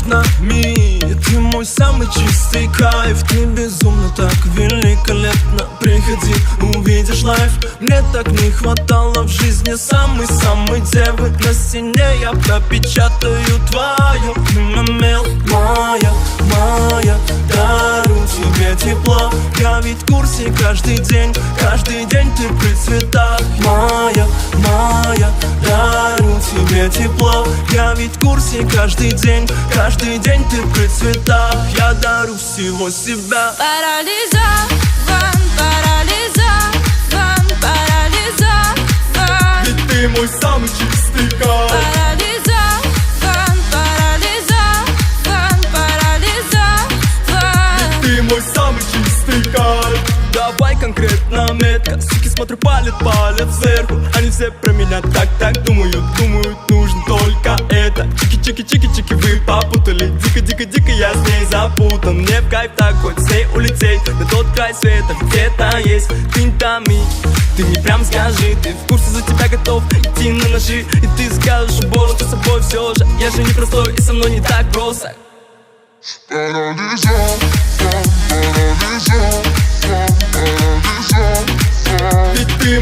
нами. Ты мой самый чистый кайф, ты безумно так великолепно. Приходи, увидишь лайф. Мне так не хватало в жизни самой-самой девы. На стене я пропечатаю твое имя. Моя, дарю тебе тепло. Я ведь в курсе каждый день ты при цветах. Моя, дарю тебе тепло. Я ведь в курсе каждый день ты при цветах. Я дарю всего себя. Парализован. Ведь ты мой самый чистый кайф. Ты мой самый чистый кайф. Давай конкретно метко. Суки, смотрю, палец сверху. Они все про меня так думают, нужно только это. Чики, вы попутали. Дико, я с ней запутан. Мне в кайф так, хоть с ней улететь на тот край света. Где-то есть ты тами. Ты мне прям скажи, ты в курсе, за тебя готов идти на ножи. И ты скажешь, боже, что с собой все же. Я же не простой, и со мной не так просто. Парализован. Ведь ты